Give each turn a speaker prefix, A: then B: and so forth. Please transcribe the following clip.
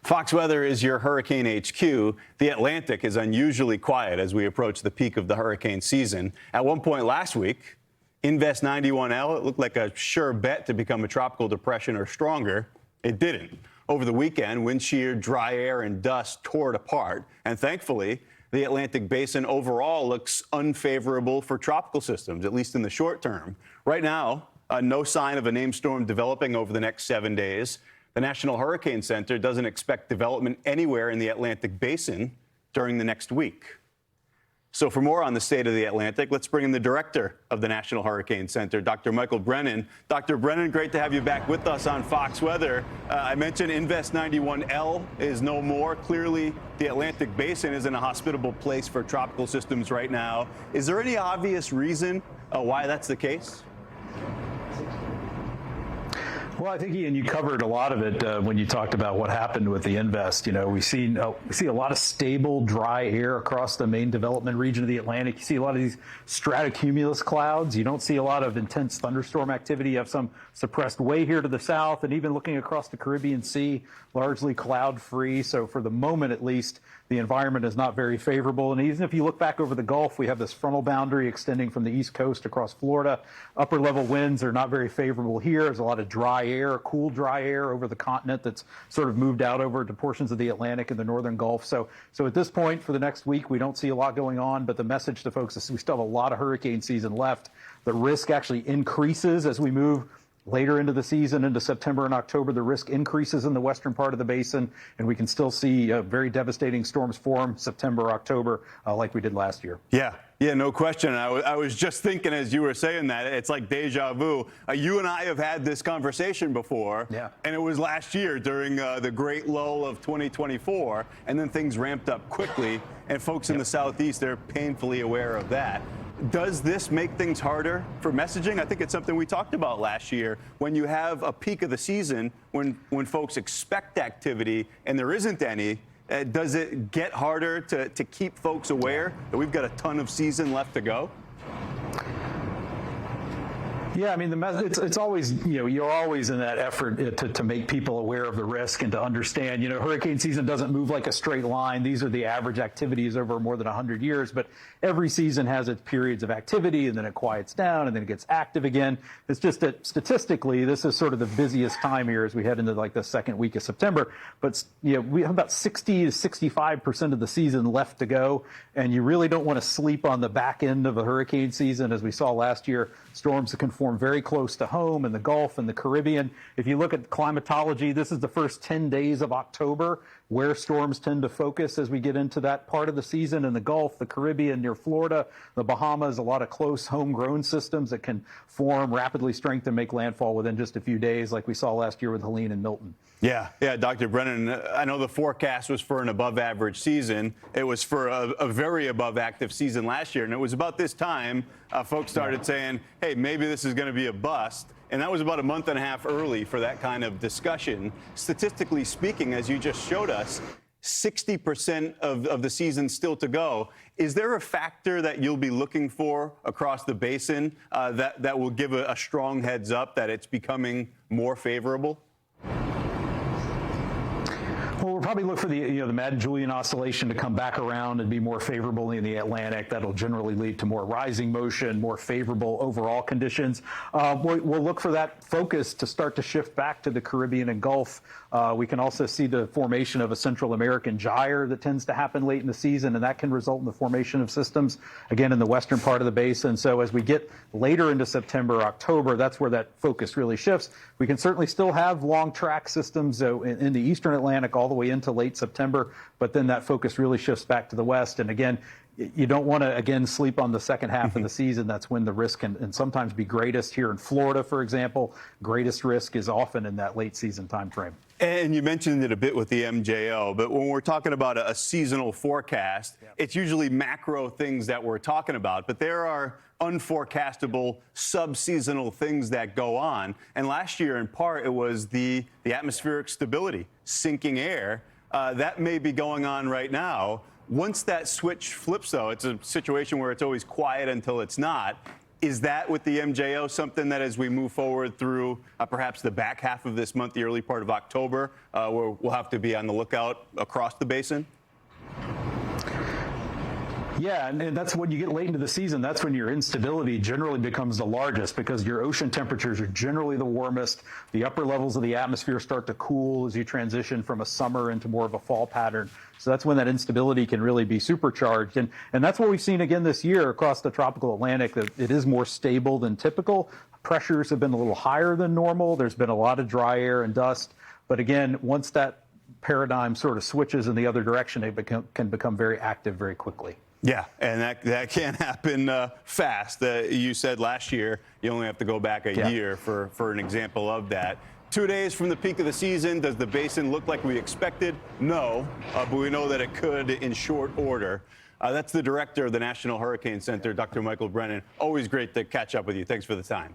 A: Fox Weather is your hurricane HQ. The Atlantic is unusually quiet as we approach the peak of the hurricane season. At one point last week, Invest 91L, it looked like a sure bet to become a tropical depression or stronger. It didn't. Over the weekend, wind shear, dry air, and dust tore it apart. And thankfully, the Atlantic basin overall looks unfavorable for tropical systems, at least in the short term. Right now, no sign of a named storm developing over the next 7 days. The National Hurricane Center doesn't expect development anywhere in the Atlantic basin during the next week. So for more on the state of the Atlantic, let's bring in the director of the National Hurricane Center, Dr. Michael Brennan. Dr. Brennan, great to have you back with us on Fox Weather. I mentioned Invest 91L is no more. Clearly, the Atlantic basin isn't a hospitable place for tropical systems right now. Is there any obvious reason why that's the case?
B: Well, I think, Ian, you covered a lot of it when you talked about what happened with the Invest. You know, we see a lot of stable, dry air across the main development region of the Atlantic. You see a lot of these stratocumulus clouds. You don't see a lot of intense thunderstorm activity. You have some suppressed way here to the south, and even looking across the Caribbean Sea, largely cloud-free. So for the moment, at least, the environment is not very favorable. And even if you look back over the Gulf, we have this frontal boundary extending from the East Coast across Florida. Upper level winds are not very favorable here. There's a lot of dry air, cool dry air over the continent that's sort of moved out over to portions of the Atlantic and the northern Gulf. So at this point, for the next week, we don't see a lot going on. But the message to folks is we still have a lot of hurricane season left. The risk actually increases as we move later into the season, into September and October. The risk increases in the western part of the basin, and we can still see very devastating storms form September, October, like we did last year.
A: Yeah, no question. I was just thinking as you were saying that, it's like deja vu. You and I have had this conversation before, and it was last year during the great lull of 2024, and then things ramped up quickly, and folks in the Southeast, they're painfully aware of that. Does this make things harder for messaging? I think it's something we talked about last year. When you have a peak of the season, when folks expect activity and there isn't any, does it get harder to keep folks aware that we've got a ton of season left to go?
B: Yeah, I mean, it's always, you're always in that effort to make people aware of the risk and to understand, hurricane season doesn't move like a straight line. These are the average activities over more than 100 years, but every season has its periods of activity, and then it quiets down, and then it gets active again. It's just that statistically, this is sort of the busiest time here as we head into like the second week of September. But, we have about 60 to 65% of the season left to go, and you really don't want to sleep on the back end of a hurricane season. As we saw last year, storms that can form very close to home in the Gulf and the Caribbean. If you look at climatology, this is the first 10 days of October where storms tend to focus as we get into that part of the season in the Gulf, the Caribbean, near Florida, the Bahamas, a lot of close homegrown systems that can form, rapidly strengthen, make landfall within just a few days, like we saw last year with Helene and Milton.
A: Yeah, Dr. Brennan, I know the forecast was for an above-average season. It was for a very above-active season last year, and it was about this time folks started saying, hey, maybe this is going to be a bust. And that was about a month and a half early for that kind of discussion. Statistically speaking, as you just showed us, 60% of the season still to go. Is there a factor that you'll be looking for across the basin that will give a strong heads up that it's becoming more favorable?
B: Well, we'll probably look for the Madden-Julian oscillation to come back around and be more favorable in the Atlantic. That'll generally lead to more rising motion, more favorable overall conditions. We'll look for that focus to start to shift back to the Caribbean and Gulf. We can also see the formation of a Central American gyre that tends to happen late in the season, and that can result in the formation of systems, again, in the western part of the basin. So as we get later into September, October, that's where that focus really shifts. We can certainly still have long track systems in the eastern Atlantic all the way into late September, but then that focus really shifts back to the west. And again, you don't want to, again, sleep on the second half of the season. That's when the risk can sometimes be greatest. Here in Florida, for example, greatest risk is often in that late season time frame.
A: And you mentioned it a bit with the MJO, but when we're talking about a seasonal forecast, it's usually macro things that we're talking about. But there are unforecastable sub-seasonal things that go on. And last year, in part, it was the atmospheric stability, sinking air. That may be going on right now. Once that switch flips, though, it's a situation where it's always quiet until it's not. Is that with the MJO something that as we move forward through perhaps the back half of this month, the early part of October, where we'll have to be on the lookout across the basin?
B: Yeah, and that's when you get late into the season, that's when your instability generally becomes the largest because your ocean temperatures are generally the warmest. The upper levels of the atmosphere start to cool as you transition from a summer into more of a fall pattern. So that's when that instability can really be supercharged. And that's what we've seen again this year across the tropical Atlantic, that it is more stable than typical. Pressures have been a little higher than normal. There's been a lot of dry air and dust. But again, once that paradigm sort of switches in the other direction, it can become very active very quickly.
A: Yeah, and that can happen fast. You said last year you only have to go back a year for an example of that. 2 days from the peak of the season, does the basin look like we expected? No, but we know that it could in short order. That's the director of the National Hurricane Center, Dr. Michael Brennan. Always great to catch up with you. Thanks for the time.